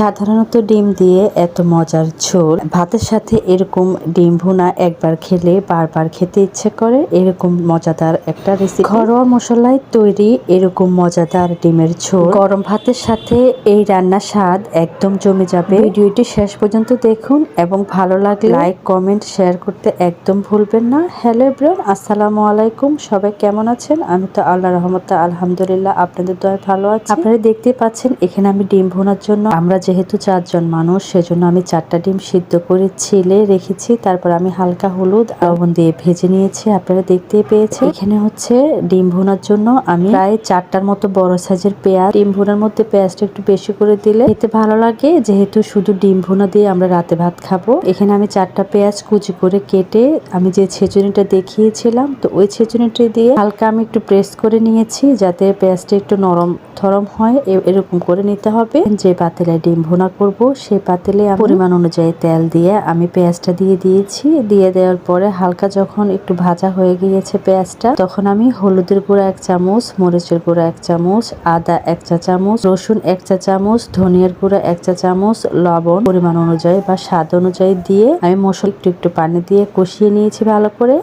সাধারণত ডিম দিয়ে এত মজার ঝোল ভাতের সাথে এরকম ডিম ভুনা একবার খেলে বারবার খেতে ইচ্ছে করে। এরকম মজাদার একটা রেসিপি, ঘরোয়া মশলায় তৈরি এরকম মজাদার ডিমের ঝোল গরম ভাতের সাথে এই রান্নার স্বাদ একদম জমে যাবে। ভিডিওটি শেষ পর্যন্ত দেখুন এবং ভালো লাগলে লাইক কমেন্ট শেয়ার করতে একদম ভুলবেন না। হ্যালো এভরিওয়ান, আসসালামু আলাইকুম। সবাই কেমন আছেন? আমি তো আল্লাহর রহমতে আলহামদুলিল্লাহ, আপনাদের দয়ায় ভালো আছি। আপনারা দেখতে পাচ্ছেন এখানে আমি ডিম ভুনার জন্য, আমরা যেহেতু 4 জন মানুষ সেজন্য আমি 4টা ডিম সিদ্ধ করে ছিলে রেখেছি। তারপর আমি হালকা হলুদ লবণ দিয়ে ভেজে নিয়েছি, আপনারা দেখতে পেয়েছেন। এখানে হচ্ছে ডিম ভুনার জন্য আমি প্রায় 4টার মতো বড় সাইজের পেঁয়াজ, ডিম ভুনার মধ্যে পেঁয়াজটা একটু বেশি করে দিলে খেতে ভালো লাগে, যেহেতু শুধু ডিম ভুনা দিয়ে আমরা রাতে ভাত খাবো। এখানে আমি 4টা পেঁয়াজ কুচি করে কেটে আমি যে ছেঁচুনিটা দেখিয়েছিলাম, তো ওই ছেঁচুনিটা দিয়ে হালকা আমি একটু প্রেস করে নিয়েছি যাতে পেঁয়াজটা একটু নরম থরম হয়। এরকম করে নিতে হবে। যে পাতিলে ডিম ভুনা করব সেই পাতিলে পরিমাণ অনুযায়ী তেল দিয়ে আমি পেঁয়াজটা দিয়ে দিয়েছি। দিয়ে দেওয়ার পরে হালকা যখন একটু ভাজা হয়ে গিয়েছে পেঁয়াজটা, তখন আমি হলুদের গুঁড়া 1 চামচ, মরিচের গুঁড়া 1 চামচ, আদা 1 চা চামচ, রসুন 1 চা চামচ, ধনিয়ার গুঁড়া 1 চা চামচ, লবণ পরিমাণ অনুযায়ী বা স্বাদ অনুযায়ী দিয়ে আমি মশলা একটু পানি দিয়ে কষিয়ে নিয়েছি। ভালো করে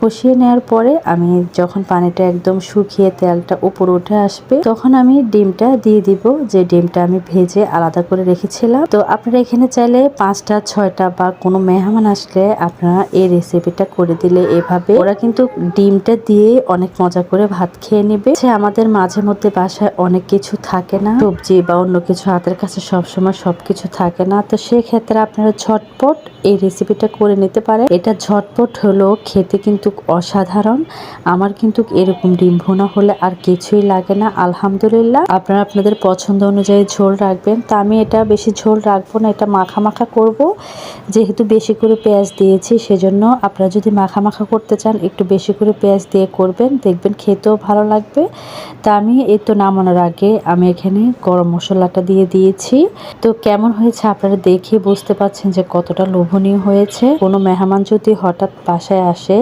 কষিয়ে নেওয়ার পরে আমি যখন পানিটা একদম শুকিয়ে তেলটা উপরে উঠে আসবে, তখন আমি ডিমটা দিয়ে দিব, যে ডিমটা আমি ভেজে আলাদা করে রেখেছিলাম। তো আপনারা এখানে চাইলে 5টা 6টা বা কোনো মেহমান আসলে আপনারা এই রেসিপিটা করে দিলে এভাবে ওরা কিন্তু ডিমটা দিয়ে অনেক মজা করে ভাত খেয়ে নেবে। আমাদের মাঝে মধ্যে বাসায় অনেক কিছু থাকে না, সবজি বা অন্য কিছু হাতের কাছে সবসময় সবকিছু থাকে না, তো সেই ক্ষেত্রে আপনারা ঝটপট এই রেসিপিটা করে নিতে পারেন। এটা ঝটপট হলো, খেতে কিন্তু অসাধারণ। আমার কিন্তু এরকম ডিম ভুনা হলে আর কিছুই লাগে না। আলহামদুলিল্লাহ, আপনারা আপনাদের পছন্দ অনুযায়ী ঝোল রাখবেন। তা আমি এটা বেশি ঝোল রাখবো না, এটা মাখা মাখা করব। যেহেতু বেশি করে পেঁয়াজ দিয়েছি সেজন্য আপনারা যদি মাখা মাখা করতে চান একটু বেশি করে পেঁয়াজ দিয়ে করবেন, দেখবেন খেতেও ভালো লাগবে। তা আমি এই তো নামানোর আগে আমি এখানে গরম মশলাটা দিয়ে দিয়েছি। তো কেমন হয়েছে আপনারা দেখে বুঝতে পারছেন যে কতটা লোভনীয় হয়েছে। কোনো মেহমান যদি হঠাৎ বাসায় আসে,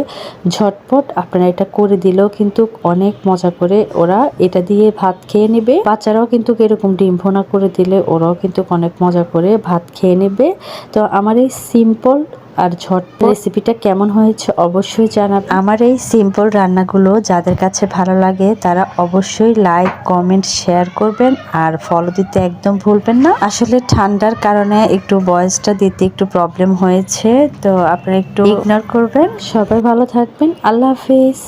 ঝটপট আপনারা এটা করে দিলেও কিন্তু অনেক মজা করে ওরা এটা দিয়ে ভাত খেয়ে নেবে। বাচ্চারাও কিন্তু এরকম ডিম ভুনা করে দিলে ওরাও কিন্তু অনেক মজা করে ভাত খেয়ে নেবে। তো আমার এই সিম্পল আর ঝটপট রেসিপিটা কেমন হয়েছে অবশ্যই জানাবেন। আমার এই সিম্পল রান্নাগুলো যাদের কাছে ভালো লাগে তারা অবশ্যই লাইক কমেন্ট শেয়ার করবেন আর ফলো দিতে একদম ভুলবেন না। আসলে ঠান্ডার কারণে একটু ভয়েসটা দিতে একটু প্রবলেম হয়েছে, তো আপনারা একটু ইগনোর করবেন। সবাই ভালো থাকবেন। আল্লাহ হাফিজ।